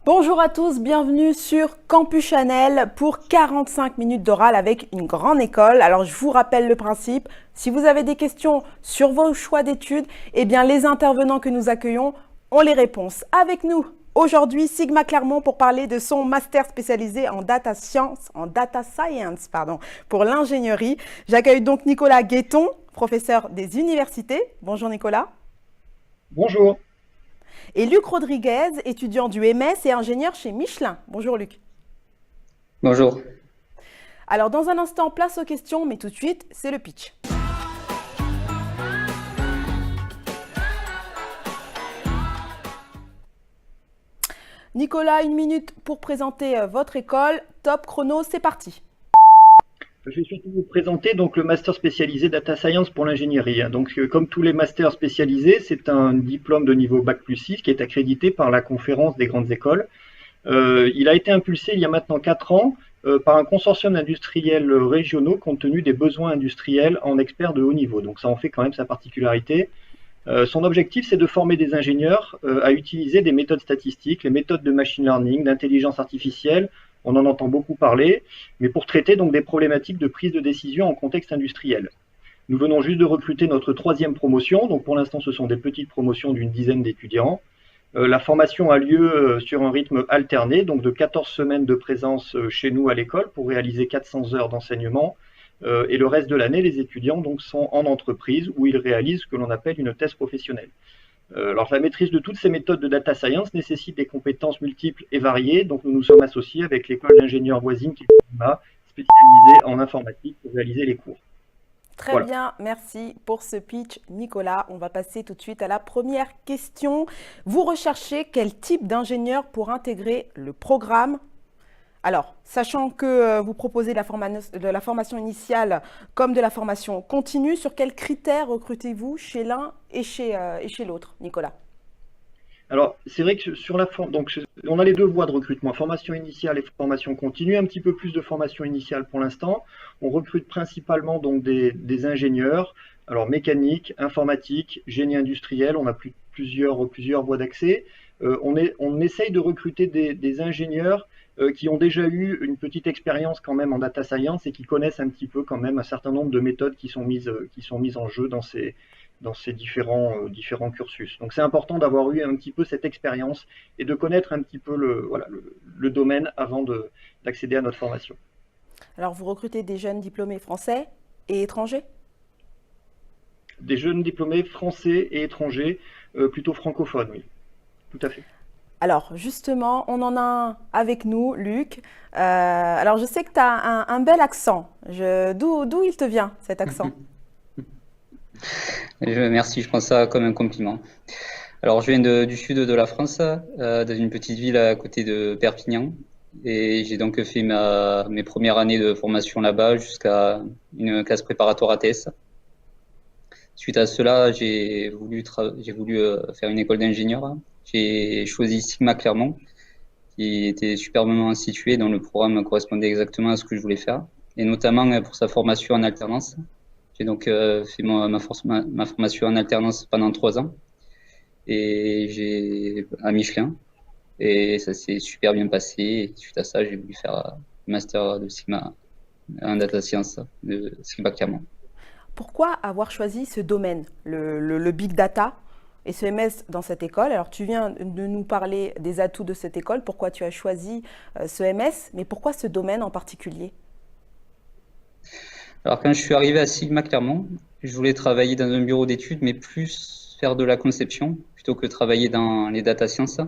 Bonjour à tous, bienvenue sur Campus Chanel pour 45 minutes d'oral avec une grande école. Alors je vous rappelle le principe, si vous avez des questions sur vos choix d'études, eh bien les intervenants que nous accueillons ont les réponses. Avec nous aujourd'hui Sigma Clermont pour parler de son master spécialisé en data science, pour l'ingénierie. J'accueille donc Nicolas Guetton, professeur des universités. Bonjour Nicolas. Bonjour. Et Luc Rodriguez, étudiant du MS et ingénieur chez Michelin. Bonjour Luc. Bonjour. Alors dans un instant, place aux questions, mais tout de suite, c'est le pitch. Nicolas, une minute pour présenter votre école. Top chrono, c'est parti. Je vais surtout vous présenter donc le master spécialisé Data Science pour l'ingénierie. Donc, comme tous les masters spécialisés, c'est un diplôme de niveau Bac+6 qui est accrédité par la conférence des grandes écoles. Il a été impulsé il y a maintenant 4 ans par un consortium d'industriels régionaux compte tenu des besoins industriels en experts de haut niveau. Donc ça en fait quand même sa particularité. Son objectif, c'est de former des ingénieurs à utiliser des méthodes statistiques, les méthodes de machine learning, d'intelligence artificielle. On en entend beaucoup parler, mais pour traiter donc des problématiques de prise de décision en contexte industriel. Nous venons juste de recruter notre 3e promotion, donc pour l'instant ce sont des petites promotions d'une dizaine d'étudiants. La formation a lieu sur un rythme alterné, donc de 14 semaines de présence chez nous à l'école pour réaliser 400 heures d'enseignement. Et le reste de l'année, les étudiants donc, sont en entreprise où ils réalisent ce que l'on appelle une thèse professionnelle. Alors la maîtrise de toutes ces méthodes de data science nécessite des compétences multiples et variées, donc nous nous sommes associés avec l'école d'ingénieurs voisine qui est spécialisée en informatique pour réaliser les cours. Très Voilà. bien, merci pour ce pitch Nicolas. On va passer tout de suite à la première question. Vous recherchez quel type d'ingénieur pour intégrer le programme? Alors, sachant que vous proposez de la formation initiale comme de la formation continue, sur quels critères recrutez-vous chez l'un et chez l'autre, Nicolas? Alors, c'est vrai que sur donc on a les deux voies de recrutement, formation initiale et formation continue, un petit peu plus de formation initiale pour l'instant. On recrute principalement donc des ingénieurs, alors mécanique, informatique, génie industriel, on a plusieurs voies d'accès. On essaye de recruter des ingénieurs qui ont déjà eu une petite expérience quand même en data science et qui connaissent un petit peu quand même un certain nombre de méthodes qui sont mises en jeu dans ces différents cursus. Donc c'est important d'avoir eu un petit peu cette expérience et de connaître un petit peu le domaine avant d'accéder à notre formation. Alors, vous recrutez des jeunes diplômés français et étrangers? Des jeunes diplômés français et étrangers, plutôt francophones, oui, tout à fait. Alors, justement, on en a un avec nous, Luc. Alors, je sais que tu as un bel accent. D'où il te vient, cet accent? Merci, je prends ça comme un compliment. Alors, je viens du sud de la France, dans une petite ville à côté de Perpignan. Et j'ai donc fait mes premières années de formation là-bas jusqu'à une classe préparatoire ATS. Suite à cela, j'ai voulu faire une école d'ingénieur. J'ai choisi Sigma Clermont, qui était superbement situé, dont le programme correspondait exactement à ce que je voulais faire, et notamment pour sa formation en alternance. J'ai donc fait ma formation en alternance pendant 3 ans et à Michelin, et ça s'est super bien passé. Et suite à ça, j'ai voulu faire le master de Sigma en data science de Sigma Clermont. Pourquoi avoir choisi ce domaine, le big data et ce MS dans cette école? Alors, tu viens de nous parler des atouts de cette école, pourquoi tu as choisi ce MS, mais pourquoi ce domaine en particulier? Alors, quand je suis arrivé à Sigma Clermont, je voulais travailler dans un bureau d'études, mais plus faire de la conception plutôt que travailler dans les data sciences.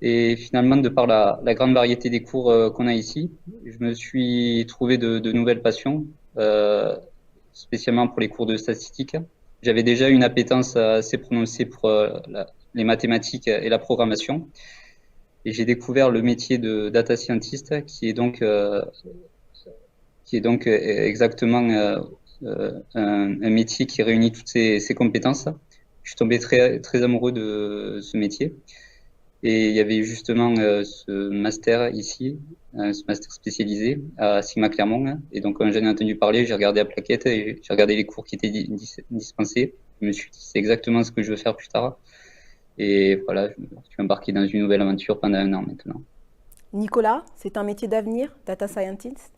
Et finalement, de par la grande variété des cours qu'on a ici, je me suis trouvé de nouvelles passions, spécialement pour les cours de statistique. J'avais déjà une appétence assez prononcée pour les mathématiques et la programmation. Et j'ai découvert le métier de data scientist, qui est donc exactement un métier qui réunit toutes ces compétences. Je suis tombé très, très amoureux de ce métier. Et il y avait justement ce master ici, ce master spécialisé à Sigma Clermont. Et donc, quand j'en ai entendu parler, j'ai regardé la plaquette et j'ai regardé les cours qui étaient dispensés. Je me suis dit, c'est exactement ce que je veux faire plus tard. Et voilà, je suis embarqué dans une nouvelle aventure pendant 1 an maintenant. Nicolas, c'est un métier d'avenir, data scientist?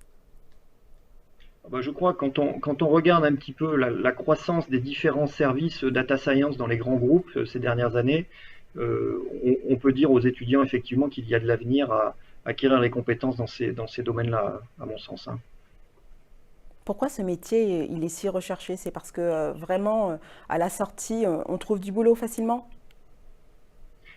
Je crois que quand on regarde un petit peu la croissance des différents services data science dans les grands groupes ces dernières années, on peut dire aux étudiants effectivement qu'il y a de l'avenir à acquérir les compétences dans ces domaines-là, à mon sens, hein. Pourquoi ce métier, il est si recherché? C'est parce que vraiment, à la sortie, on trouve du boulot facilement?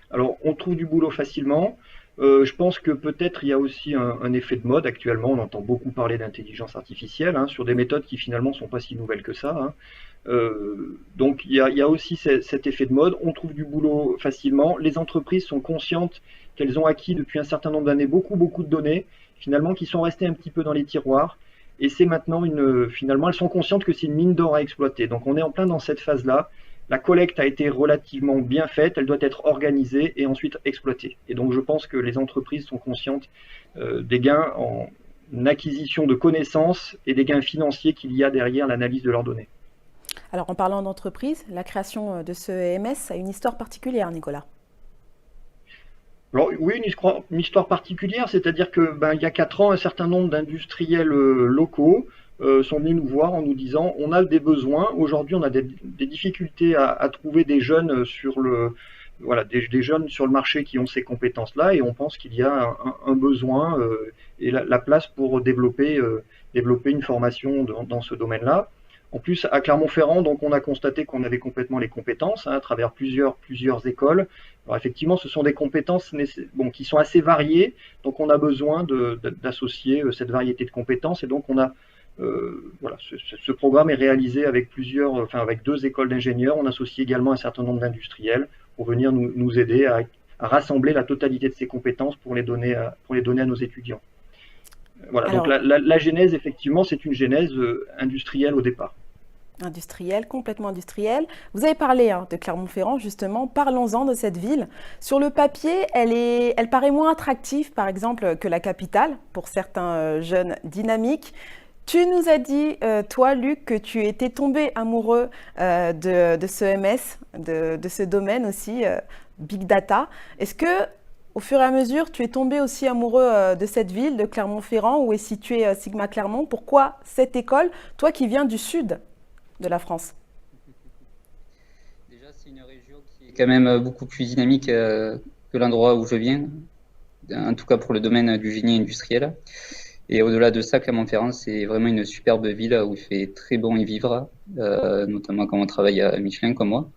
Alors, on trouve du boulot facilement. Je pense que peut-être il y a aussi un effet de mode actuellement. On entend beaucoup parler d'intelligence artificielle, hein, sur des méthodes qui finalement sont pas si nouvelles que ça, hein. Donc il y a aussi cet effet de mode. On trouve du boulot facilement. Les entreprises sont conscientes qu'elles ont acquis depuis un certain nombre d'années beaucoup de données, finalement, qui sont restées un petit peu dans les tiroirs. Et c'est maintenant finalement, elles sont conscientes que c'est une mine d'or à exploiter. Donc on est en plein dans cette phase-là. La collecte a été relativement bien faite, elle doit être organisée et ensuite exploitée. Et donc je pense que les entreprises sont conscientes des gains en acquisition de connaissances et des gains financiers qu'il y a derrière l'analyse de leurs données. Alors, en parlant d'entreprise, la création de ce EMS a une histoire particulière, Nicolas. Alors oui, une histoire particulière, c'est-à-dire que il y a 4 ans, un certain nombre d'industriels locaux sont venus nous voir en nous disant on a des besoins. Aujourd'hui, on a des difficultés à trouver des jeunes sur des jeunes sur le marché qui ont ces compétences-là, et on pense qu'il y a un besoin et la place pour développer une formation dans ce domaine-là. En plus, à Clermont-Ferrand, donc, on a constaté qu'on avait complètement les compétences, hein, à travers plusieurs écoles. Alors effectivement, ce sont des compétences qui sont assez variées, donc on a besoin d'associer cette variété de compétences, et donc on a ce programme est réalisé avec avec 2 écoles d'ingénieurs. On associe également un certain nombre d'industriels pour venir nous aider à rassembler la totalité de ces compétences pour les donner à nos étudiants. Voilà, donc Alors, la genèse, effectivement, c'est une genèse industrielle au départ. industriel, complètement industriel. Vous avez parlé de Clermont-Ferrand, justement. Parlons-en de cette ville. Sur le papier, elle paraît moins attractive, par exemple, que la capitale, pour certains jeunes dynamiques. Tu nous as dit, toi, Luc, que tu étais tombé amoureux de ce MS, de ce domaine aussi, Big Data. Est-ce que, au fur et à mesure, tu es tombé aussi amoureux de cette ville, de Clermont-Ferrand, où est situé Sigma Clermont? Pourquoi cette école, toi qui viens du sud de la France? Déjà, c'est une région qui est quand même beaucoup plus dynamique que l'endroit où je viens, en tout cas pour le domaine du génie industriel. Et au-delà de ça, Clermont-Ferrand, c'est vraiment une superbe ville où il fait très bon y vivre, notamment quand on travaille à Michelin comme moi.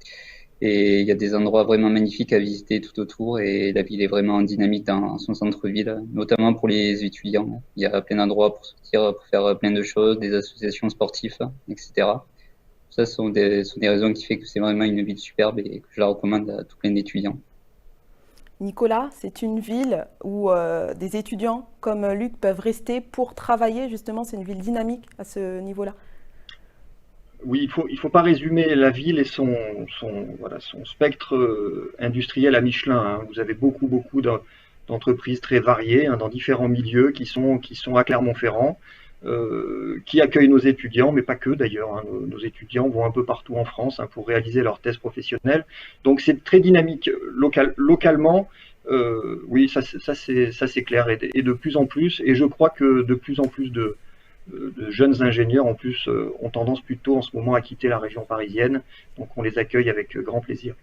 Et il y a des endroits vraiment magnifiques à visiter tout autour, et la ville est vraiment dynamique dans son centre-ville, notamment pour les étudiants. Il y a plein d'endroits pour sortir, pour faire plein de choses, des associations sportives, etc. Ça sont des raisons qui font que c'est vraiment une ville superbe et que je la recommande à tout plein d'étudiants. Nicolas, c'est une ville où des étudiants comme Luc peuvent rester pour travailler, justement, c'est une ville dynamique à ce niveau-là. Oui, il faut pas résumer la ville et son spectre industriel à Michelin, hein. Vous avez beaucoup d'entreprises très variées, hein, dans différents milieux qui sont à Clermont-Ferrand, qui accueillent nos étudiants, mais pas que d'ailleurs, hein. Nos étudiants vont un peu partout en France, hein, pour réaliser leurs thèses professionnelles. Donc c'est très dynamique localement. Oui, ça c'est clair, et de plus en plus. Et je crois que de plus en plus de jeunes ingénieurs en plus ont tendance plutôt en ce moment à quitter la région parisienne. Donc on les accueille avec grand plaisir.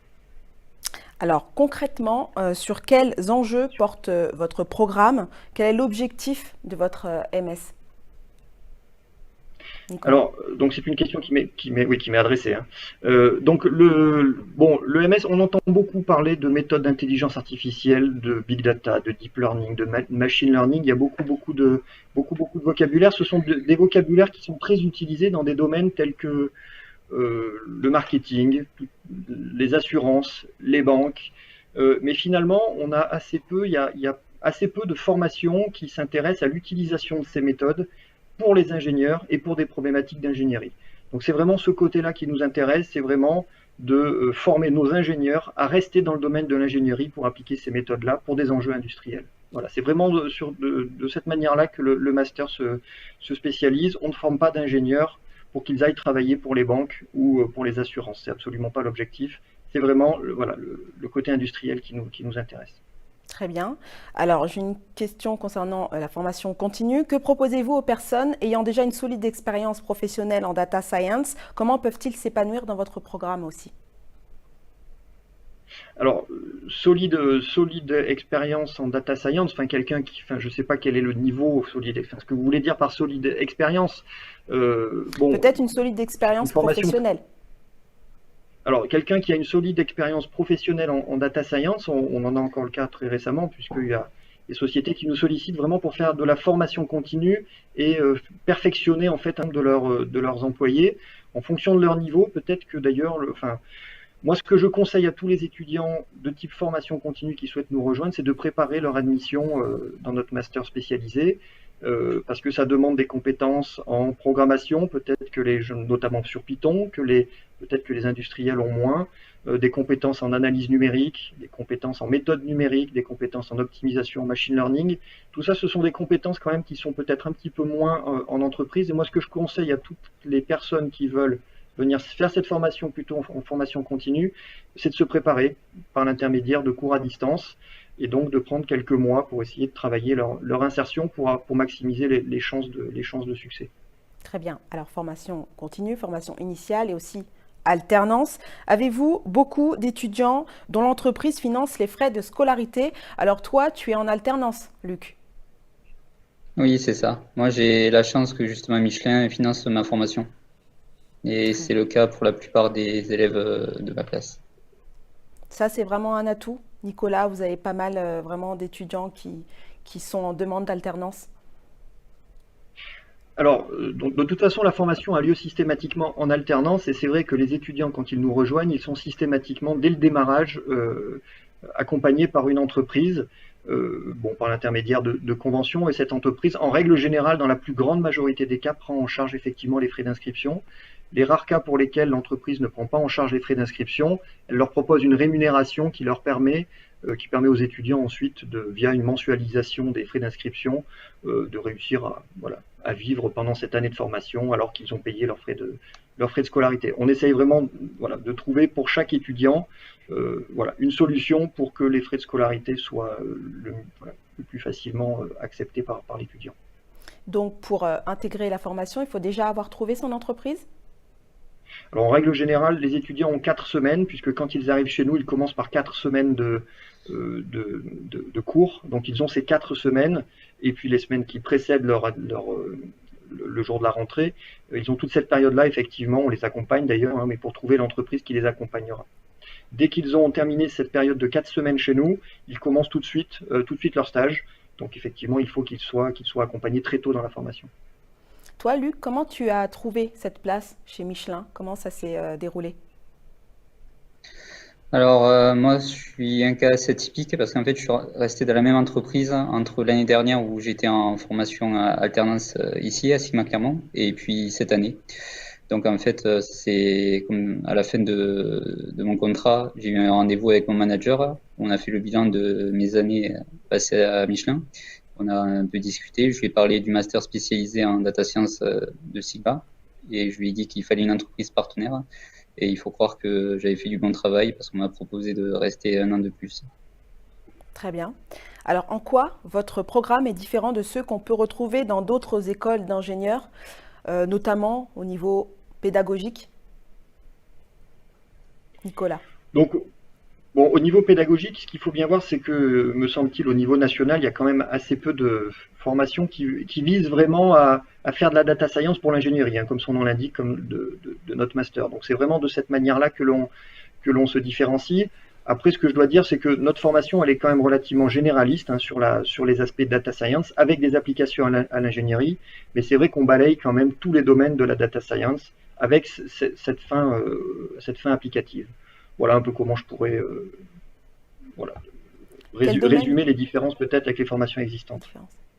Alors concrètement, sur quels enjeux porte votre programme? Quel est l'objectif de votre MS, Nicolas? Alors, donc c'est une question qui m'est adressée, hein. Donc le MS, on entend beaucoup parler de méthodes d'intelligence artificielle, de big data, de deep learning, de machine learning. Il y a beaucoup de vocabulaire. Ce sont des vocabulaires qui sont très utilisés dans des domaines tels que le marketing, les assurances, les banques. Mais finalement, il y a assez peu de formations qui s'intéressent à l'utilisation de ces méthodes pour les ingénieurs et pour des problématiques d'ingénierie. Donc c'est vraiment ce côté-là qui nous intéresse, c'est vraiment de former nos ingénieurs à rester dans le domaine de l'ingénierie pour appliquer ces méthodes-là pour des enjeux industriels. Voilà, c'est vraiment de cette manière-là que le master se spécialise. On ne forme pas d'ingénieurs pour qu'ils aillent travailler pour les banques ou pour les assurances. C'est absolument pas l'objectif. c'est vraiment voilà, le côté industriel qui nous intéresse. Très bien. Alors, j'ai une question concernant la formation continue. Que proposez-vous aux personnes ayant déjà une solide expérience professionnelle en data science? Comment peuvent-ils s'épanouir dans votre programme aussi? Alors, solide expérience en data science, enfin quelqu'un qui, enfin je sais pas quel est le niveau solide, enfin ce que vous voulez dire par solide expérience, bon, Peut-être une solide une expérience formation. professionnelle. Alors, quelqu'un qui a une solide expérience professionnelle en data science, on en a encore le cas très récemment, puisqu'il y a des sociétés qui nous sollicitent vraiment pour faire de la formation continue et perfectionner en fait de leurs employés en fonction de leur niveau. Peut-être que d'ailleurs, enfin, moi, ce que je conseille à tous les étudiants de type formation continue qui souhaitent nous rejoindre, c'est de préparer leur admission dans notre master spécialisé, parce que ça demande des compétences en programmation, peut-être que les jeunes, notamment sur Python, peut-être que les industriels ont moins, des compétences en analyse numérique, des compétences en méthode numérique, des compétences en optimisation, en machine learning. Tout ça, ce sont des compétences quand même qui sont peut-être un petit peu moins en entreprise. Et moi, ce que je conseille à toutes les personnes qui veulent venir faire cette formation plutôt en formation continue, c'est de se préparer par l'intermédiaire de cours à distance et donc de prendre quelques mois pour essayer de travailler leur insertion pour maximiser les chances de succès. Très bien. Alors, formation continue, formation initiale et aussi alternance. Avez-vous beaucoup d'étudiants dont l'entreprise finance les frais de scolarité? Alors, toi, tu es en alternance, Luc. Oui, c'est ça. Moi, j'ai la chance que justement Michelin finance ma formation. Et Très c'est le cas pour la plupart des élèves de ma classe. Ça, c'est vraiment un atout. Nicolas, vous avez pas mal vraiment d'étudiants qui sont en demande d'alternance. Alors, donc, de toute façon, la formation a lieu systématiquement en alternance, et c'est vrai que les étudiants, quand ils nous rejoignent, ils sont systématiquement, dès le démarrage, accompagnés par une entreprise, bon, par l'intermédiaire de conventions, et cette entreprise, en règle générale, dans la plus grande majorité des cas, prend en charge effectivement les frais d'inscription. Les rares cas pour lesquels l'entreprise ne prend pas en charge les frais d'inscription, elle leur propose une rémunération qui permet aux étudiants ensuite, via une mensualisation des frais d'inscription, de réussir voilà, à vivre pendant cette année de formation alors qu'ils ont payé leurs frais de scolarité. On essaye vraiment voilà, de trouver pour chaque étudiant voilà, une solution pour que les frais de scolarité soient le plus facilement acceptés par l'étudiant. Donc, pour intégrer la formation, il faut déjà avoir trouvé son entreprise? Alors en règle générale, les étudiants ont 4 semaines, puisque quand ils arrivent chez nous, ils commencent par 4 semaines de cours. Donc ils ont ces 4 semaines, et puis les semaines qui précèdent le jour de la rentrée, ils ont toute cette période-là, effectivement, on les accompagne d'ailleurs, hein, mais pour trouver l'entreprise qui les accompagnera. Dès qu'ils ont terminé cette période de 4 semaines chez nous, ils commencent tout de suite leur stage. Donc effectivement, il faut qu'ils soient accompagnés très tôt dans la formation. Toi, Luc, comment tu as trouvé cette place chez Michelin? Comment ça s'est déroulé? Alors, moi, je suis un cas assez typique parce qu'en fait, je suis resté dans la même entreprise entre l'année dernière où j'étais en formation alternance ici à Sigma-Clermont et puis cette année. Donc, en fait, c'est comme à la fin de mon contrat, j'ai eu un rendez-vous avec mon manager. On a fait le bilan de mes années passées à Michelin. On a un peu discuté. Je lui ai parlé du master spécialisé en data science de Sigma et je lui ai dit qu'il fallait une entreprise partenaire. Et il faut croire que j'avais fait du bon travail parce qu'on m'a proposé de rester un an de plus. Très bien. Alors, en quoi votre programme est différent de ceux qu'on peut retrouver dans d'autres écoles d'ingénieurs, notamment au niveau pédagogique? Nicolas. Donc, bon, au niveau pédagogique, ce qu'il faut bien voir, c'est que, me semble-t-il, au niveau national, il y a quand même assez peu de formations qui visent vraiment à faire de la data science pour l'ingénierie, hein, comme son nom l'indique, comme de notre master. Donc c'est vraiment de cette manière-là que l'on se différencie. Après, ce que je dois dire, c'est que notre formation, elle est quand même relativement généraliste, hein, sur les aspects de data science, avec des applications à l'ingénierie. Mais c'est vrai qu'on balaye quand même tous les domaines de la data science avec cette fin applicative. Voilà un peu comment je pourrais voilà, résumer les différences peut-être avec les formations existantes.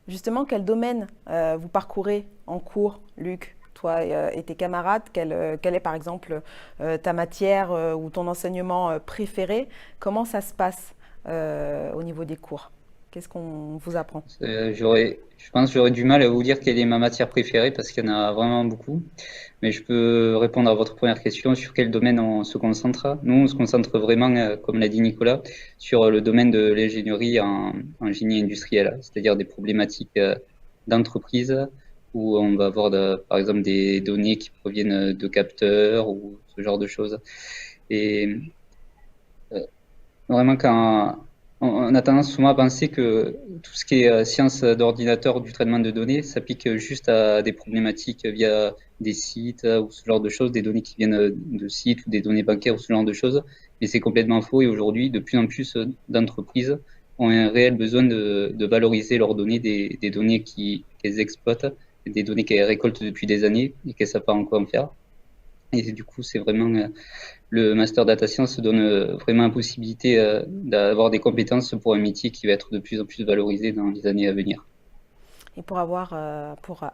Justement, quel domaine vous parcourez en cours, Luc, toi et tes camarades? Quelle est par exemple ta matière ou ton enseignement préféré? Comment ça se passe au niveau des cours? Qu'est-ce qu'on vous apprend? Je pense que j'aurais du mal à vous dire quelle est ma matière préférée parce qu'il y en a vraiment beaucoup. Mais je peux répondre à votre première question sur quel domaine on se concentre. Nous, on se concentre vraiment, comme l'a dit Nicolas, sur le domaine de l'ingénierie en génie industriel, c'est-à-dire des problématiques d'entreprise où on va avoir par exemple des données qui proviennent de capteurs ou ce genre de choses. Et vraiment, quand on a tendance souvent à penser que tout ce qui est science d'ordinateur, du traitement de données, s'applique juste à des problématiques via des sites ou ce genre de choses, des données qui viennent de sites ou des données bancaires ou ce genre de choses. Mais c'est complètement faux. Et aujourd'hui, de plus en plus d'entreprises ont un réel besoin de valoriser leurs données, des données qu'elles exploitent, des données qu'elles récoltent depuis des années et qu'elles ne savent pas encore en faire. Et du coup, c'est vraiment le Master Data Science donne vraiment la possibilité d'avoir des compétences pour un métier qui va être de plus en plus valorisé dans les années à venir. Et pour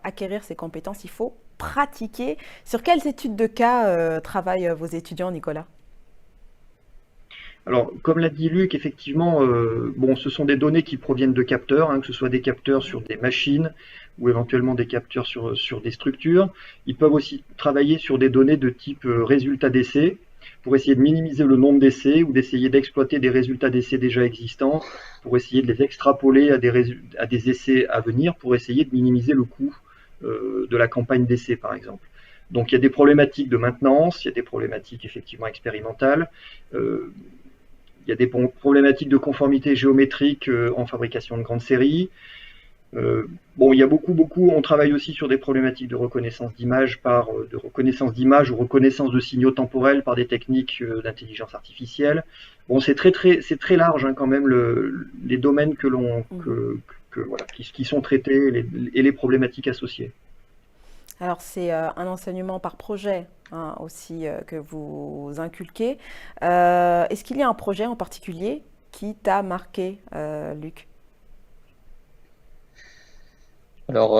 acquérir ces compétences, il faut pratiquer. Sur quelles études de cas travaillent vos étudiants, Nicolas? Alors, comme l'a dit Luc, effectivement, bon, ce sont des données qui proviennent de capteurs, que ce soit des capteurs sur des machines ou éventuellement des capteurs sur des structures. Ils peuvent aussi travailler sur des données de type résultats d'essai pour essayer de minimiser le nombre d'essais ou d'essayer d'exploiter des résultats d'essais déjà existants pour essayer de les extrapoler à des essais à venir pour essayer de minimiser le coût de la campagne d'essai, par exemple. Donc, il y a des problématiques de maintenance, il y a des problématiques effectivement expérimentales. Il y a des problématiques de conformité géométrique en fabrication de grandes séries. Bon, il y a on travaille aussi sur des problématiques de reconnaissance d'image ou reconnaissance de signaux temporels par des techniques d'intelligence artificielle. Bon, c'est très large quand même les domaines qui sont traités et les problématiques associées. Alors, c'est un enseignement par projet aussi que vous inculquez. Est-ce qu'il y a un projet en particulier qui t'a marqué, Luc? Alors,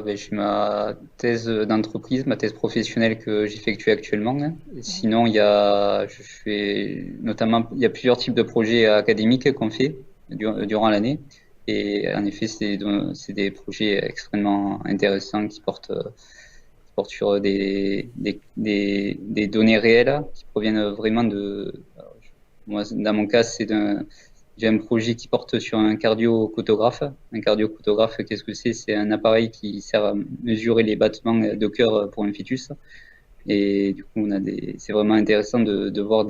j'ai ma thèse d'entreprise, ma thèse professionnelle que j'effectue actuellement. Sinon, il y a plusieurs types de projets académiques qu'on fait durant l'année. Et en effet, c'est des projets extrêmement intéressants qui portent sur des données réelles qui proviennent vraiment moi, dans mon cas, j'ai un projet qui porte sur un cardio-cotographe. Un cardio-cotographe, qu'est-ce que c'est? C'est un appareil qui sert à mesurer les battements de cœur pour un fœtus. Et du coup, c'est vraiment intéressant de voir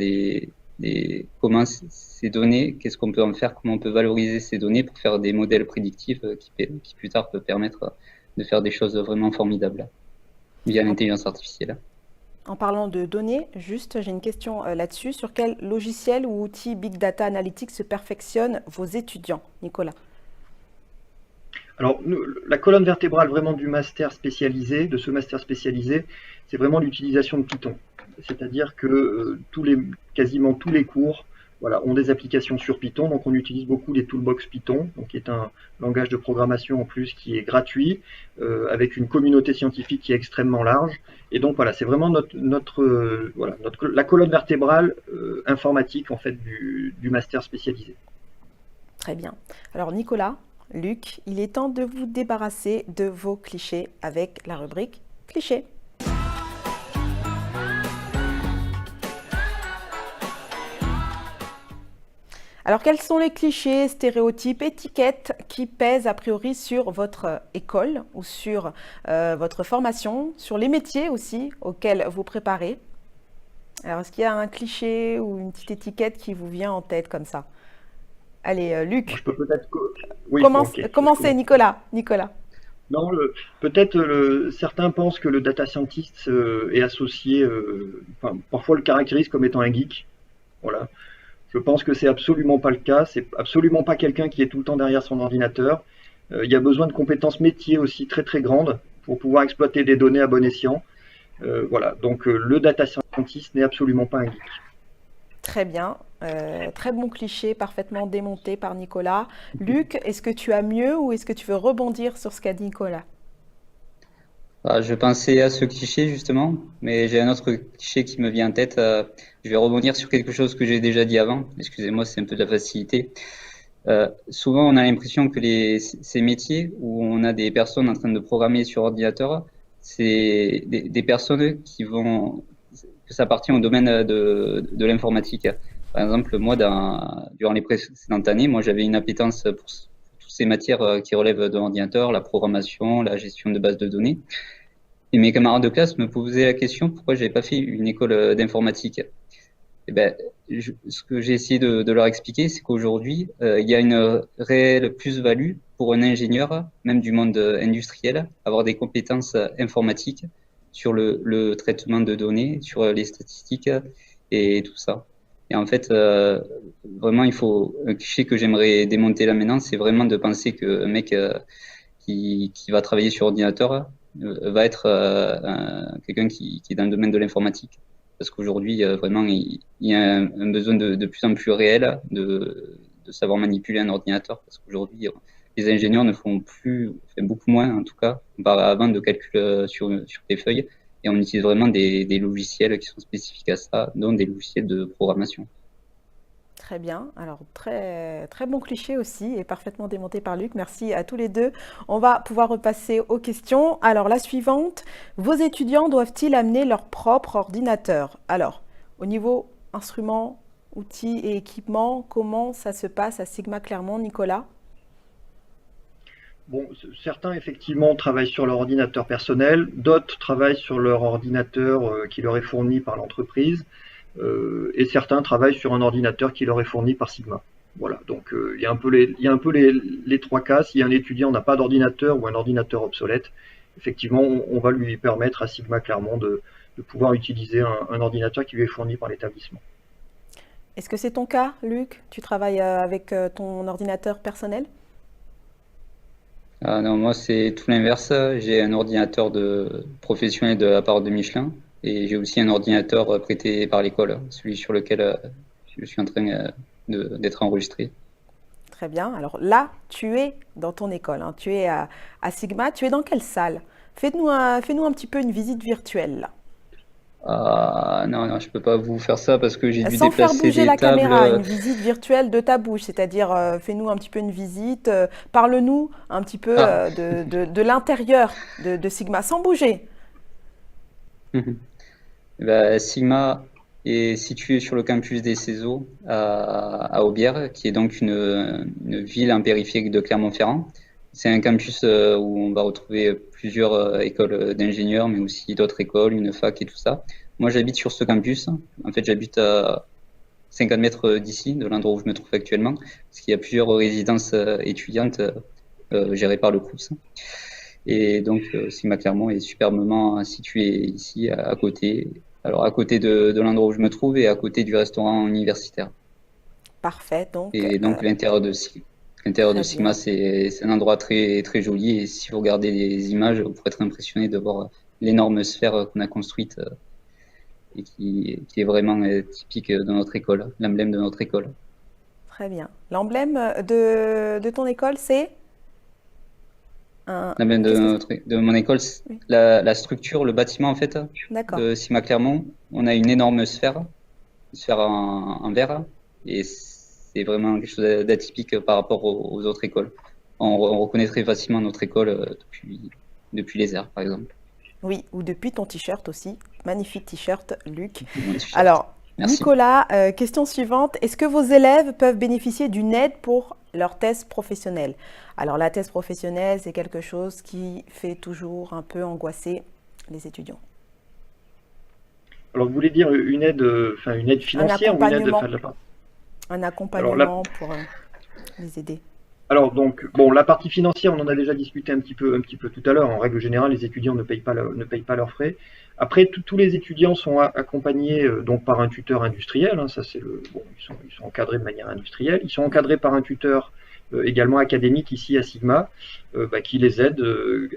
comment ces données, qu'est-ce qu'on peut en faire, comment on peut valoriser ces données pour faire des modèles prédictifs qui plus tard peuvent permettre de faire des choses vraiment formidables via l'intelligence artificielle. En parlant de données, juste, j'ai une question là-dessus. Sur quel logiciel ou outil Big Data Analytics se perfectionnent vos étudiants, Nicolas? Alors, la colonne vertébrale vraiment de ce master spécialisé, c'est vraiment l'utilisation de Python. C'est-à-dire que quasiment tous les cours ont des applications sur Python, donc on utilise beaucoup les toolbox Python, donc qui est un langage de programmation en plus qui est gratuit, avec une communauté scientifique qui est extrêmement large. Et donc voilà, c'est vraiment la colonne vertébrale informatique en fait du master spécialisé. Très bien. Alors Nicolas, Luc, il est temps de vous débarrasser de vos clichés avec la rubrique clichés. Alors, quels sont les clichés, stéréotypes, étiquettes qui pèsent a priori sur votre école ou sur votre formation, sur les métiers aussi auxquels vous préparez? Alors, est-ce qu'il y a un cliché ou une petite étiquette qui vous vient en tête comme ça? Allez, Luc. Je peux peut-être... Oui, commencez, Nicolas. Non, peut-être certains pensent que le data scientist est associé, parfois le caractérise comme étant un geek. Voilà. Je pense que c'est absolument pas le cas. C'est absolument pas quelqu'un qui est tout le temps derrière son ordinateur. Il y a besoin de compétences métiers aussi très très grandes pour pouvoir exploiter des données à bon escient. Voilà. Donc le data scientist n'est absolument pas un geek. Très bien. Très bon cliché, parfaitement démonté par Nicolas. Luc, est-ce que tu as mieux ou est-ce que tu veux rebondir sur ce qu'a dit Nicolas? Je pensais à ce cliché justement, mais j'ai un autre cliché qui me vient en tête. Je vais rebondir sur quelque chose que j'ai déjà dit avant. Excusez-moi, c'est un peu de la facilité. Souvent, on a l'impression que ces métiers où on a des personnes en train de programmer sur ordinateur, c'est des personnes que ça appartient au domaine de l'informatique. Par exemple, moi, durant les précédentes années, moi, j'avais une appétence pour toutes ces matières qui relèvent de l'ordinateur, la programmation, la gestion de bases de données. Et mes camarades de classe me posaient la question pourquoi j'avais pas fait une école d'informatique. Eh ben, ce que j'ai essayé de leur expliquer, c'est qu'aujourd'hui, il y a une réelle plus-value pour un ingénieur, même du monde industriel, avoir des compétences informatiques sur le traitement de données, sur les statistiques et tout ça. Et en fait, vraiment, un cliché que j'aimerais démonter là maintenant, c'est vraiment de penser qu'un mec qui va travailler sur ordinateur va être quelqu'un qui est dans le domaine de l'informatique. Parce qu'aujourd'hui, vraiment, il y a un besoin de plus en plus réel de savoir manipuler un ordinateur. Parce qu'aujourd'hui, les ingénieurs ne font beaucoup moins, en tout cas, avant de calcul sur des feuilles. Et on utilise vraiment des logiciels qui sont spécifiques à ça, dont des logiciels de programmation. Très bien. Alors, très, très bon cliché aussi et parfaitement démonté par Luc. Merci à tous les deux. On va pouvoir repasser aux questions. Alors, la suivante, vos étudiants doivent-ils amener leur propre ordinateur? Alors, au niveau instruments, outils et équipements, comment ça se passe à Sigma Clermont, Nicolas? Bon, certains effectivement travaillent sur leur ordinateur personnel, d'autres travaillent sur leur ordinateur qui leur est fourni par l'entreprise, et certains travaillent sur un ordinateur qui leur est fourni par Sigma. Voilà, donc il y a un peu les trois cas. Si un étudiant n'a pas d'ordinateur ou un ordinateur obsolète, effectivement, on va lui permettre à Sigma Clermont de pouvoir utiliser un ordinateur qui lui est fourni par l'établissement. Est-ce que c'est ton cas, Luc? Tu travailles avec ton ordinateur personnel? Ah non, moi c'est tout l'inverse. J'ai un ordinateur professionnel de la part de Michelin et j'ai aussi un ordinateur prêté par l'école, celui sur lequel je suis en train d'être enregistré. Très bien. Alors là, tu es dans ton école, hein. Tu es à Sigma. Tu es dans quelle salle? Fais-nous un petit peu une visite virtuelle là. Ah non, je peux pas vous faire ça parce que j'ai dû Sans faire déplacer bouger des la caméra, une tables. visite virtuelle de ta bouche, c'est-à-dire fais-nous un petit peu une visite, parle-nous un petit peu Ah, de l'intérieur de Sigma, sans bouger. bah, Sigma est situé sur le campus des CESO à Aubière, qui est donc une ville en périphérie de Clermont-Ferrand. C'est un campus où on va retrouver plusieurs écoles d'ingénieurs, mais aussi d'autres écoles, une fac et tout ça. Moi, j'habite sur ce campus. En fait, j'habite à 50 mètres d'ici, de l'endroit où je me trouve actuellement, parce qu'il y a plusieurs résidences étudiantes gérées par le CRUS. Et donc, Sigma Clermont est superbement situé ici, à côté. Alors, à côté de l'endroit où je me trouve et à côté du restaurant universitaire. Parfait, donc Et donc, l'intérieur de très Sigma, bien. c'est un endroit très, très joli. Et si vous regardez les images, vous pourrez être impressionné de voir l'énorme sphère qu'on a construite et qui est vraiment typique de notre école, l'emblème de notre école. Très bien. L'emblème de ton école, c'est un... L'emblème Qu'est-ce que de mon école, Oui, la structure, le bâtiment en fait d'accord. de Sigma Clermont, on a une énorme sphère, une sphère en verre, et c'est vraiment quelque chose d'atypique par rapport aux autres écoles. On reconnaît très facilement notre école depuis les airs, par exemple. Oui, ou depuis ton t-shirt aussi. Magnifique t-shirt, Luc. Mon t-shirt. Alors, Merci. Nicolas, question suivante. Est-ce que vos élèves peuvent bénéficier d'une aide pour leur thèse professionnelle? Alors, la thèse professionnelle, c'est quelque chose qui fait toujours un peu angoisser les étudiants. Alors vous voulez dire une aide Un financière ou une aide, accompagnement, enfin, de la part. un Alors là, accompagnement pour les aider. Alors donc, bon, la partie financière, on en a déjà discuté un petit peu tout à l'heure. En règle générale, les étudiants ne payent pas leurs frais. Après, tous les étudiants sont accompagnés donc par un tuteur industriel. Hein, ça c'est bon, ils sont encadrés de manière industrielle. Ils sont encadrés par un tuteur également académique ici à Sigma, qui les aide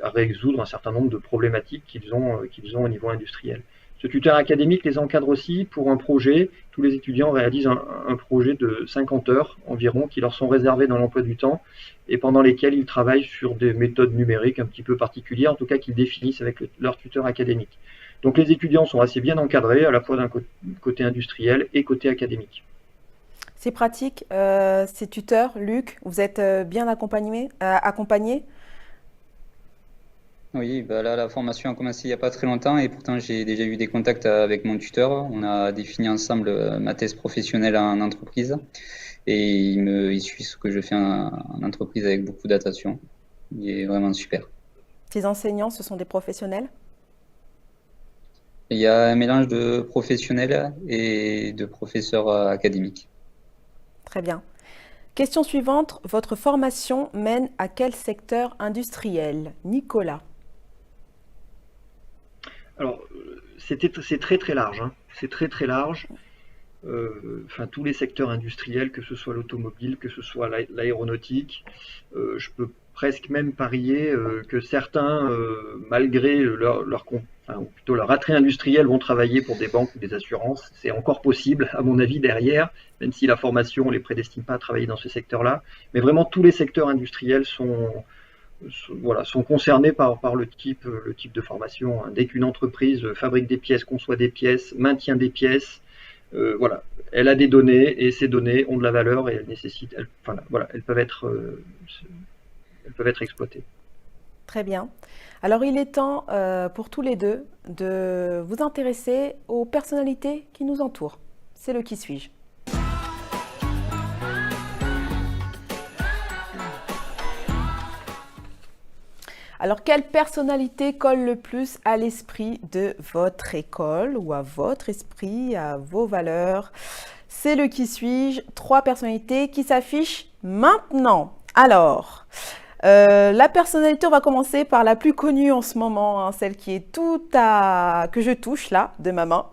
à résoudre un certain nombre de problématiques qu'ils ont au niveau industriel. Ce tuteur académique les encadre aussi pour un projet. Tous les étudiants réalisent un projet de 50 heures environ qui leur sont réservées dans l'emploi du temps et pendant lesquelles ils travaillent sur des méthodes numériques un petit peu particulières, en tout cas qu'ils définissent avec leur tuteur académique. Donc les étudiants sont assez bien encadrés, à la fois d'un côté industriel et côté académique. C'est pratique, ces tuteurs, Luc, vous êtes bien accompagné? Oui, bah là, la formation a commencé il n'y a pas très longtemps et pourtant j'ai déjà eu des contacts avec mon tuteur. On a défini ensemble ma thèse professionnelle en entreprise et il suit ce que je fais en entreprise avec beaucoup d'attention. Il est vraiment super. Tes enseignants, ce sont des professionnels? Il y a un mélange de professionnels et de professeurs académiques. Très bien. Question suivante, votre formation mène à quel secteur industriel? Nicolas. Alors, c'est très très large, hein. C'est très très large. Enfin, tous les secteurs industriels, que ce soit l'automobile, que ce soit l'aéronautique, je peux presque même parier que certains, malgré enfin, ou plutôt leur attrait industriel, vont travailler pour des banques ou des assurances. C'est encore possible, à mon avis, derrière, même si la formation ne les prédestine pas à travailler dans ce secteur-là. Mais vraiment, tous les secteurs industriels voilà, sont concernés par le type de formation, hein. Dès qu'une entreprise fabrique des pièces, conçoit des pièces, maintient des pièces, voilà, elle a des données et ces données ont de la valeur et enfin, voilà, elles peuvent être exploitées. Très bien. Alors il est temps pour tous les deux de vous intéresser aux personnalités qui nous entourent. C'est le qui suis-je. Alors, quelle personnalité colle le plus à l'esprit de votre école ou à votre esprit, à vos valeurs? C'est le qui suis-je. 3 personnalités qui s'affichent maintenant. Alors, la personnalité, on va commencer par la plus connue en ce moment, hein, celle qui est que je touche là, de ma main,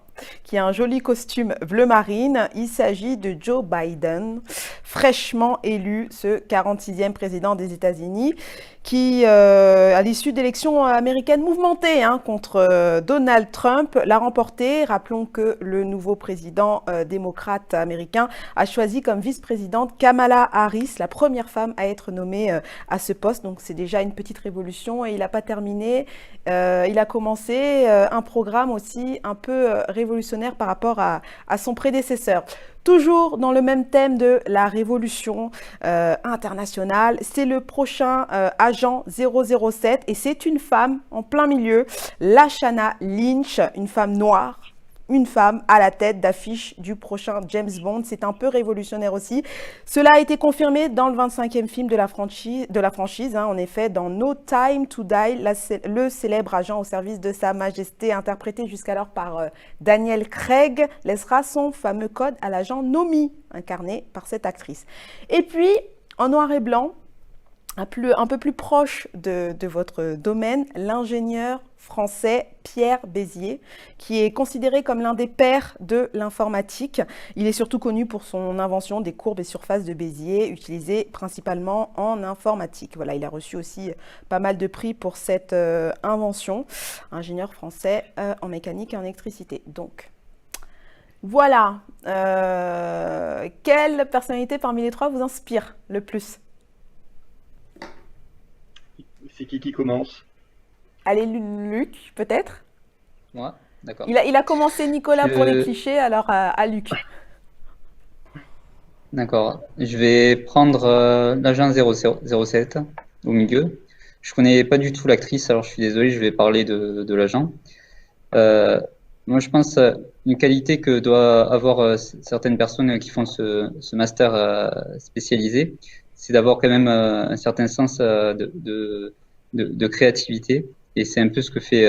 qui a un joli costume bleu marine. Il s'agit de Joe Biden, fraîchement élu, ce 46e président des États-Unis, qui, à l'issue d'élections américaines mouvementées contre Donald Trump, l'a remporté. Rappelons que le nouveau président démocrate américain a choisi comme vice-présidente Kamala Harris, la première femme à être nommée à ce poste. Donc c'est déjà une petite révolution et il n'a pas terminé. Il a commencé un programme aussi un peu révolutionnaire par rapport à son prédécesseur. Toujours dans le même thème de la révolution internationale, c'est le prochain agent 007 et c'est une femme en plein milieu, Lashana Lynch, une femme noire, une femme à la tête d'affiche du prochain James Bond. C'est un peu révolutionnaire aussi. Cela a été confirmé dans le 25e film de la franchise, en effet, dans No Time to Die, le célèbre agent au service de Sa Majesté, interprété jusqu'alors par Daniel Craig, laissera son fameux code à l'agent Nomi, incarné par cette actrice. Et puis, en noir et blanc, un peu plus proche de votre domaine, l'ingénieur français Pierre Bézier, qui est considéré comme l'un des pères de l'informatique. Il est surtout connu pour son invention des courbes et surfaces de Bézier, utilisées principalement en informatique. Voilà, il a reçu aussi pas mal de prix pour cette invention. Ingénieur français en mécanique et en électricité. Donc, voilà. Quelle personnalité parmi les 3 vous inspire le plus? C'est qui commence? Allez, Luc, peut-être? Moi, d'accord. Il a commencé Nicolas pour les clichés, alors à Luc. D'accord. Je vais prendre l'agent 007 au milieu. Je connais pas du tout l'actrice, alors je suis désolé, je vais parler de l'agent. Moi, je pense une qualité que doivent avoir certaines personnes qui font ce master spécialisé, c'est d'avoir quand même un certain sens de créativité. Et c'est un peu ce que fait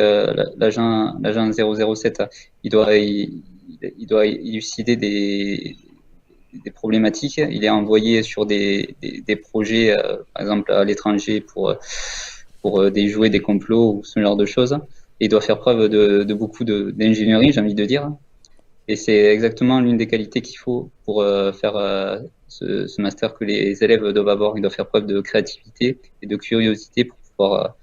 l'agent 007. Il doit élucider des problématiques. Il est envoyé sur des projets, par exemple à l'étranger pour des jouets, des complots ou ce genre de choses. Et il doit faire preuve de beaucoup d'ingénierie, j'ai envie de dire. Et c'est exactement l'une des qualités qu'il faut pour faire ce master que les élèves doivent avoir. Ils doivent faire preuve de créativité et de curiosité pour pouvoir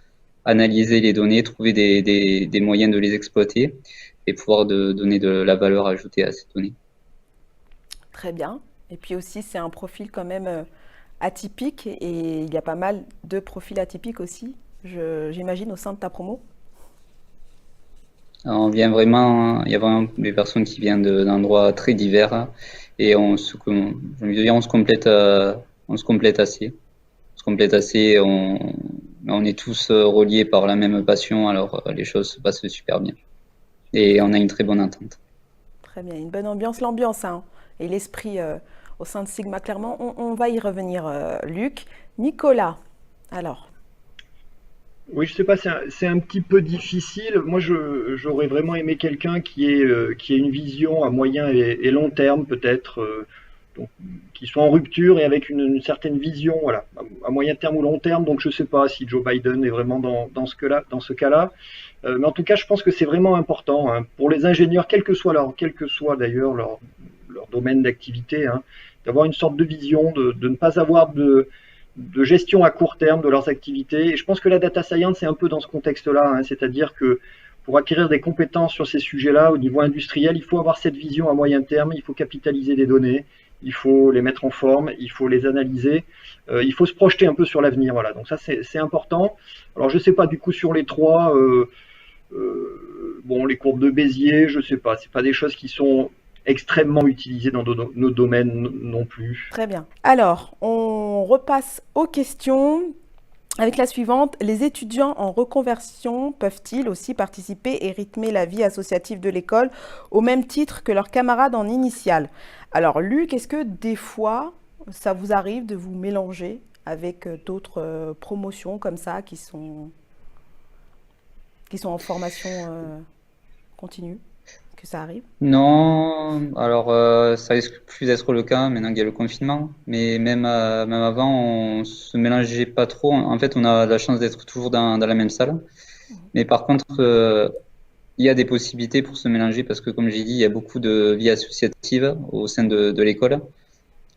analyser les données, trouver des moyens de les exploiter et pouvoir donner de la valeur ajoutée à ces données. Très bien. Et puis aussi, c'est un profil quand même atypique et il y a pas mal de profils atypiques aussi, j'imagine, au sein de ta promo. Alors, il y a vraiment des personnes qui viennent d'endroits très divers et j'ai envie de dire, on se complète assez. On se complète assez, on est tous reliés par la même passion, alors les choses se passent super bien. Et on a une très bonne entente. Très bien, une bonne ambiance, l'ambiance hein, et l'esprit au sein de Sigma Clermont. On va y revenir, Luc. Nicolas, alors. Oui, je sais pas, c'est un petit peu difficile. Moi, j'aurais vraiment aimé quelqu'un qui ait une vision à moyen et long terme, peut-être, donc, qui soit en rupture et avec une certaine vision, voilà, à moyen terme ou long terme. Donc, je sais pas si Joe Biden est vraiment dans ce cas-là. Mais en tout cas, je pense que c'est vraiment important hein, pour les ingénieurs, quel que soit d'ailleurs leur domaine d'activité, hein, d'avoir une sorte de vision, de ne pas avoir de gestion à court terme de leurs activités. Et je pense que la data science est un peu dans ce contexte-là, hein, c'est-à-dire que pour acquérir des compétences sur ces sujets-là au niveau industriel, il faut avoir cette vision à moyen terme, il faut capitaliser des données, il faut les mettre en forme, il faut les analyser, il faut se projeter un peu sur l'avenir. Voilà, donc ça c'est important. Alors je sais pas du coup sur les trois, bon les courbes de Bézier, je sais pas, c'est pas des choses qui sont extrêmement utilisées dans nos domaines non plus. Très bien. Alors, on repasse aux questions avec la suivante. Les étudiants en reconversion peuvent-ils aussi participer et rythmer la vie associative de l'école au même titre que leurs camarades en initiale? Alors, Luc, est-ce que des fois, ça vous arrive de vous mélanger avec d'autres promotions comme ça qui sont en formation continue? Que ça arrive? Non, alors ça risque plus d'être le cas maintenant qu'il y a le confinement, mais même avant, on se mélangeait pas trop. En fait, on a la chance d'être toujours dans la même salle, mais par contre, il y a des possibilités pour se mélanger parce que, comme j'ai dit, il y a beaucoup de vie associative au sein de l'école,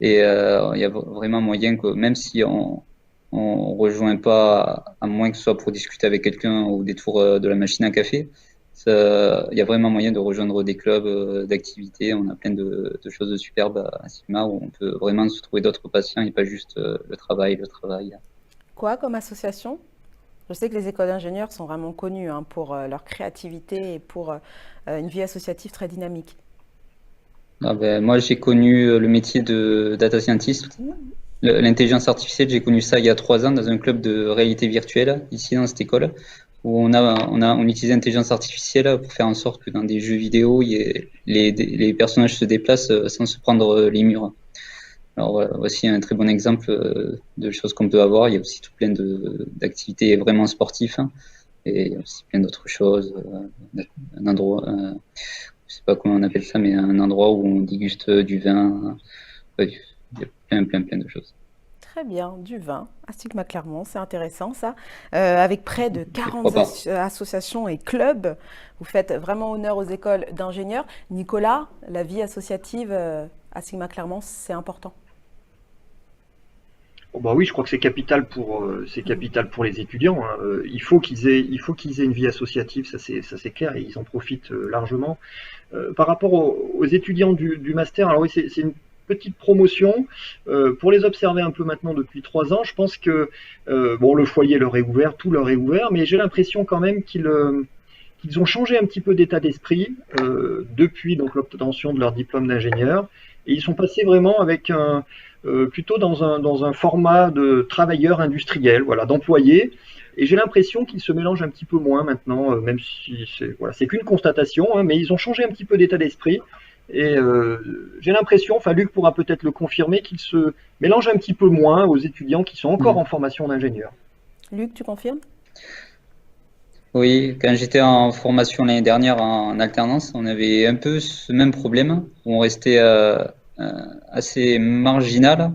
et il y a vraiment moyen que même si on rejoint pas, à moins que ce soit pour discuter avec quelqu'un au détour de la machine à café. Il y a vraiment moyen de rejoindre des clubs d'activités. On a plein de choses superbes à Sigma où on peut vraiment se trouver d'autres patients et pas juste le travail. Quoi comme association? Je sais que les écoles d'ingénieurs sont vraiment connues hein, pour leur créativité et pour une vie associative très dynamique. Ah ben, moi, j'ai connu le métier de data scientist. L'intelligence artificielle, j'ai connu ça il y a 3 ans dans un club de réalité virtuelle ici dans cette école où on utilisait l'intelligence artificielle pour faire en sorte que dans des jeux vidéo, les personnages se déplacent sans se prendre les murs. Alors voilà, voici un très bon exemple de choses qu'on peut avoir. Il y a aussi tout plein d'activités vraiment sportives hein, et il y a aussi plein d'autres choses. Un endroit, je sais pas comment on appelle ça, mais un endroit où on déguste du vin. Il y a plein de choses. Très bien, du vin à Sigma Clermont, c'est intéressant ça. Avec près de 40 associations et clubs, vous faites vraiment honneur aux écoles d'ingénieurs. Nicolas, la vie associative à Sigma Clermont, c'est important. Oh bah oui, je crois que c'est capital pour les étudiants, hein. Il faut qu'ils aient une vie associative, ça c'est clair, et ils en profitent largement. Par rapport aux étudiants du master, alors oui, c'est une petite promotion. Pour les observer un peu maintenant depuis 3 ans, je pense que bon, le foyer leur est ouvert, tout leur est ouvert, mais j'ai l'impression quand même qu'ils ont changé un petit peu d'état d'esprit depuis donc l'obtention de leur diplôme d'ingénieur, et ils sont passés vraiment avec plutôt dans un format de travailleur industriel, voilà, d'employé. Et j'ai l'impression qu'ils se mélangent un petit peu moins maintenant, même si c'est qu'une constatation, hein, mais ils ont changé un petit peu d'état d'esprit. Et j'ai l'impression, enfin Luc pourra peut-être le confirmer, qu'ils se mélangent un petit peu moins aux étudiants qui sont encore en formation d'ingénieur. Luc, tu confirmes? Oui, quand j'étais en formation l'année dernière en alternance, on avait un peu ce même problème où on restait assez marginal.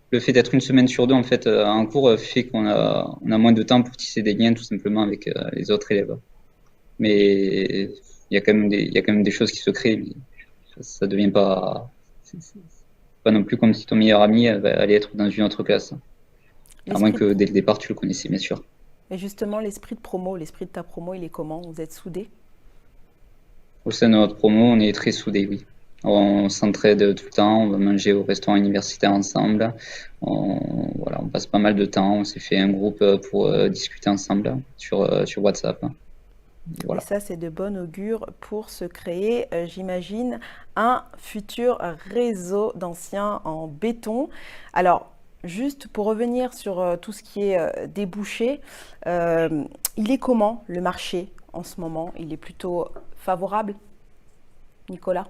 Le fait d'être une semaine sur deux en fait en cours fait qu'on a moins de temps pour tisser des liens tout simplement avec les autres élèves. Mais il y a quand même des choses qui se créent. Mais ça devient pas c'est pas non plus comme si ton meilleur ami allait être dans une autre classe. À moins que dès le départ tu le connaissais bien sûr. Et justement, l'esprit de ta promo, il est comment? Vous êtes soudés? Au sein de notre promo, on est très soudés, oui. On s'entraide tout le temps, on va manger au restaurant universitaire ensemble. On passe pas mal de temps. On s'est fait un groupe pour discuter ensemble sur WhatsApp. Et Et voilà. ça, c'est de bon augure pour se créer, j'imagine, un futur réseau d'anciens en béton. Alors, juste pour revenir sur tout ce qui est débouché, euh, il est comment le marché en ce moment? Il est plutôt favorable, Nicolas?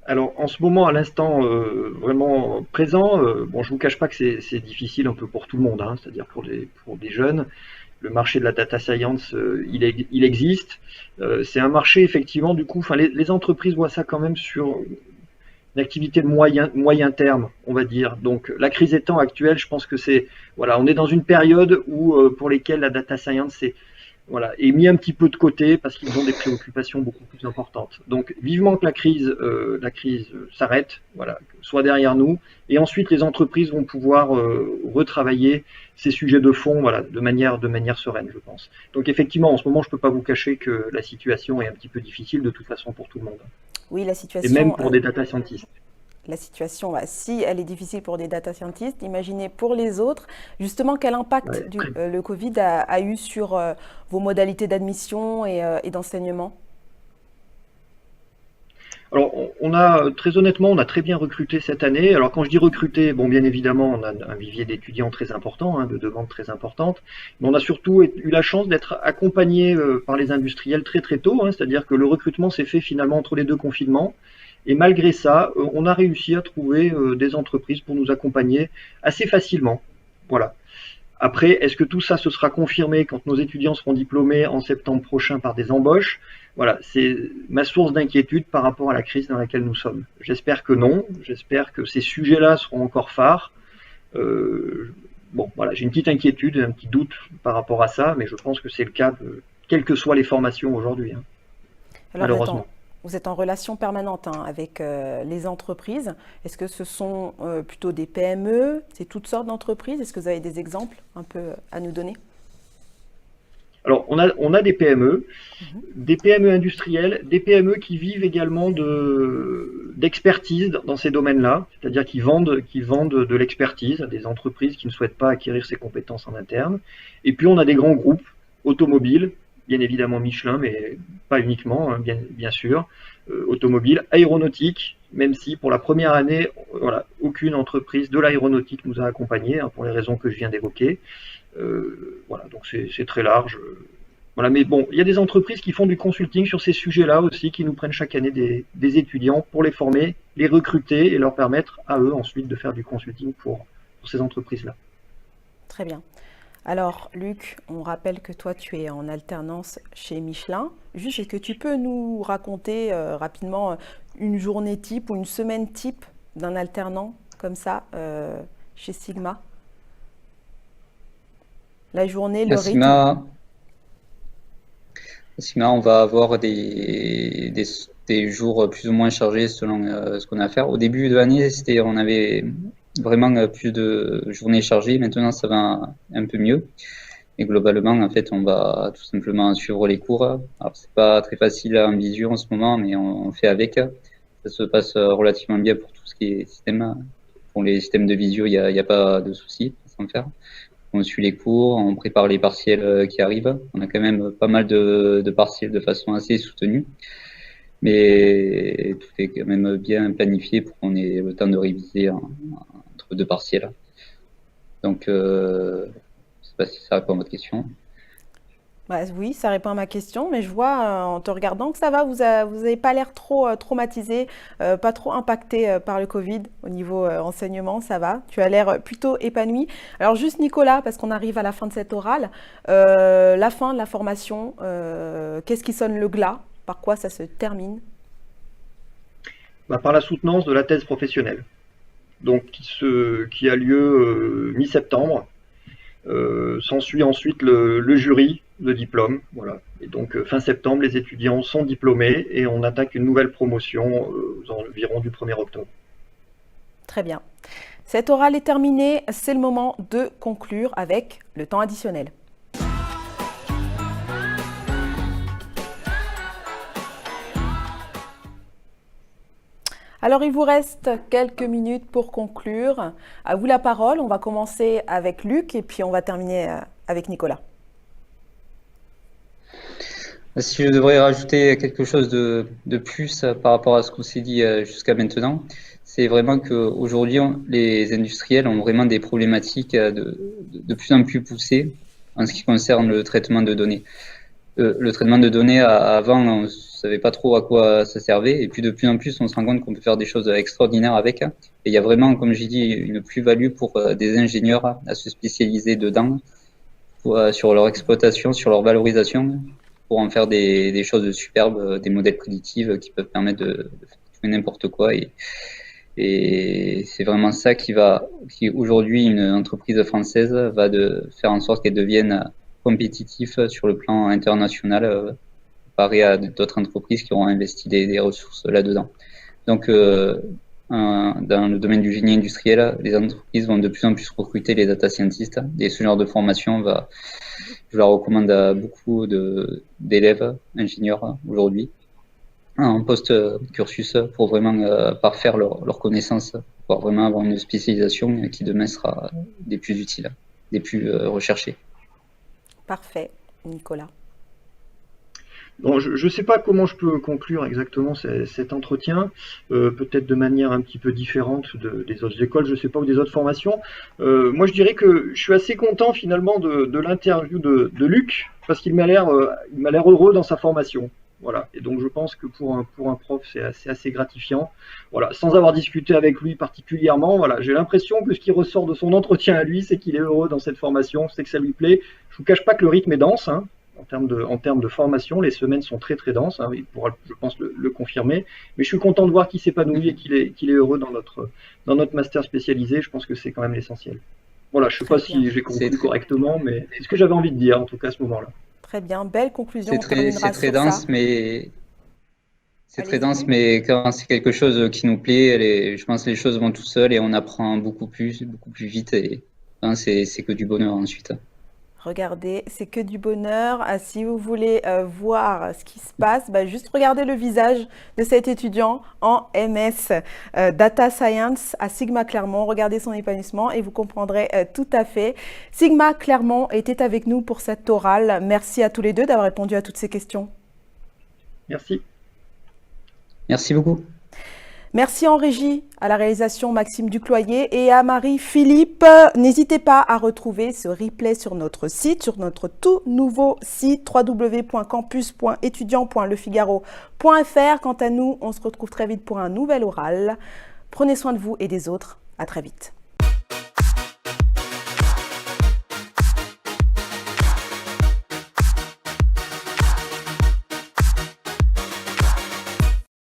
Alors, en ce moment, à l'instant vraiment présent, bon, je vous cache pas que c'est difficile un peu pour tout le monde, hein, c'est-à-dire pour des jeunes. Le marché de la data science, il existe. C'est un marché effectivement, du coup, enfin, les entreprises voient ça quand même sur une activité de moyen terme, on va dire. Donc, la crise étant actuelle, je pense que voilà, on est dans une période où pour lesquelles la data science voilà, est mis un petit peu de côté parce qu'ils ont des préoccupations beaucoup plus importantes. Donc, vivement que la crise s'arrête, voilà, soit derrière nous, et ensuite les entreprises vont pouvoir retravailler ces sujets de fond, voilà, de manière sereine, je pense. Donc, effectivement, en ce moment, je ne peux pas vous cacher que la situation est un petit peu difficile de toute façon pour tout le monde, Oui, et même pour des data scientists. la situation, bah, si elle est difficile pour des data scientists, imaginez pour les autres. Justement, quel impact Ouais. le Covid a eu sur vos modalités d'admission et d'enseignement? Alors, on a très honnêtement, on a très bien recruté cette année. Alors, quand je dis recruter, bon, bien évidemment, on a un vivier d'étudiants très important, hein, de demandes très importantes, mais on a surtout eu la chance d'être accompagné par les industriels très très tôt, hein, c'est-à-dire que le recrutement s'est fait finalement entre les deux confinements. Et malgré ça, on a réussi à trouver des entreprises pour nous accompagner assez facilement. Voilà. Après, est-ce que tout ça se sera confirmé quand nos étudiants seront diplômés en septembre prochain par des embauches? Voilà, c'est ma source d'inquiétude par rapport à la crise dans laquelle nous sommes. J'espère que non, j'espère que ces sujets-là seront encore phares. Bon, voilà, j'ai une petite inquiétude, un petit doute par rapport à ça, mais je pense que c'est le cas de quelles que soient les formations aujourd'hui, hein, Alors, malheureusement. vous êtes en relation permanente hein, avec les entreprises. Est-ce que ce sont plutôt des PME? C'est toutes sortes d'entreprises? Est-ce que vous avez des exemples un peu à nous donner? Alors, on a des PME industrielles, des PME qui vivent également d'expertise dans ces domaines-là, c'est-à-dire qui vendent de l'expertise à des entreprises qui ne souhaitent pas acquérir ces compétences en interne. Et puis, on a des grands groupes automobiles, bien évidemment Michelin, mais pas uniquement, hein, bien sûr, automobiles, aéronautique, même si pour la première année, voilà, aucune entreprise de l'aéronautique nous a accompagnés, hein, pour les raisons que je viens d'évoquer. Voilà, donc c'est très large. Voilà, mais bon, il y a des entreprises qui font du consulting sur ces sujets-là aussi, qui nous prennent chaque année des étudiants pour les former, les recruter et leur permettre à eux ensuite de faire du consulting pour ces entreprises-là. Très bien. Alors, Luc, on rappelle que toi, tu es en alternance chez Michelin. Juste, est-ce que tu peux nous raconter rapidement une journée type ou une semaine type d'un alternant comme ça chez Sigma? La journée, le À rythme? Sigma, on va avoir des jours plus ou moins chargés selon ce qu'on a à faire. Au début de l'année, on avait vraiment plus de journées chargées. Maintenant, ça va un peu mieux. Et globalement, en fait, on va tout simplement suivre les cours. Alors, c'est pas très facile en visio en ce moment, mais on fait avec. Ça se passe relativement bien pour tout ce qui est système. Pour les systèmes de visio, il y a pas de souci à s'en faire. On suit les cours, on prépare les partiels qui arrivent. On a quand même pas mal de partiels de façon assez soutenue. Mais tout est quand même bien planifié pour qu'on ait le temps de réviser entre deux partiels. Donc, je ne sais pas si ça répond à votre question. Bah, oui, ça répond à ma question, mais je vois en te regardant que ça va, vous n'avez pas l'air trop traumatisé, pas trop impacté par le Covid au niveau enseignement, ça va. Tu as l'air plutôt épanoui. Alors juste Nicolas, parce qu'on arrive à la fin de cette orale, la fin de la formation, qu'est-ce qui sonne le glas? Par quoi ça se termine? Bah, par la soutenance de la thèse professionnelle, donc qui a lieu mi-septembre. S'ensuit ensuite le jury de diplôme. Voilà. Et donc fin septembre, les étudiants sont diplômés et on attaque une nouvelle promotion aux environs du 1er octobre. Très bien. Cette orale est terminée, c'est le moment de conclure avec le temps additionnel. Alors, il vous reste quelques minutes pour conclure. À vous la parole. On va commencer avec Luc et puis on va terminer avec Nicolas. Si je devrais rajouter quelque chose de plus par rapport à ce qu'on s'est dit jusqu'à maintenant, c'est vraiment qu'aujourd'hui, les industriels ont vraiment des problématiques de plus en plus poussées en ce qui concerne le traitement de données. Le traitement de données, avant, on ne savait pas trop à quoi ça servait, et puis de plus en plus, on se rend compte qu'on peut faire des choses extraordinaires avec. Et il y a vraiment, comme j'ai dit, une plus-value pour des ingénieurs à se spécialiser dedans, sur leur exploitation, sur leur valorisation, pour en faire des choses superbes, des modèles prédictifs qui peuvent permettre de faire n'importe quoi. Et c'est vraiment ça qui aujourd'hui, une entreprise française va faire en sorte qu'elle devienne compétitive sur le plan international, comparé à d'autres entreprises qui auront investi des ressources là-dedans. Donc, dans le domaine du génie industriel, les entreprises vont de plus en plus recruter les data scientists, et ce genre de formation je la recommande à beaucoup d'élèves ingénieurs aujourd'hui en post-cursus pour vraiment parfaire leurs connaissances, pour vraiment avoir une spécialisation qui demain sera des plus utiles, des plus recherchées. Parfait, Nicolas. Bon, je ne sais pas comment je peux conclure exactement cet entretien, peut-être de manière un petit peu différente des autres écoles, je ne sais pas, ou des autres formations. Moi, je dirais que je suis assez content finalement de l'interview de Luc, parce qu'il m'a l'air heureux dans sa formation. Voilà. Et donc je pense que pour un prof, c'est assez gratifiant. Voilà. Sans avoir discuté avec lui particulièrement, voilà, j'ai l'impression que ce qui ressort de son entretien à lui, c'est qu'il est heureux dans cette formation, c'est que ça lui plaît. Je vous cache pas que le rythme est dense, hein. En termes de formation, les semaines sont très très denses, hein, il pourra, je pense, le confirmer. Mais je suis content de voir qu'il s'épanouit et qu'il est heureux dans notre master spécialisé. Je pense que c'est quand même l'essentiel. Voilà, je ne sais pas si j'ai conclu correctement, mais c'est ce que j'avais envie de dire, en tout cas à ce moment-là. Très bien, belle conclusion. C'est très dense, mais quand c'est quelque chose qui nous plaît, je pense que les choses vont tout seul et on apprend beaucoup plus vite, et c'est que du bonheur ensuite. Regardez, c'est que du bonheur. Si vous voulez voir ce qui se passe, juste regardez le visage de cet étudiant en MS Data Science à Sigma Clermont. Regardez son épanouissement et vous comprendrez tout à fait. Sigma Clermont était avec nous pour cette orale. Merci à tous les deux d'avoir répondu à toutes ces questions. Merci. Merci beaucoup. Merci en régie, à la réalisation Maxime Ducloyer et à Marie-Philippe. N'hésitez pas à retrouver ce replay sur notre site, sur notre tout nouveau site www.campus.étudiant.lefigaro.fr. Quant à nous, on se retrouve très vite pour un nouvel oral. Prenez soin de vous et des autres. À très vite.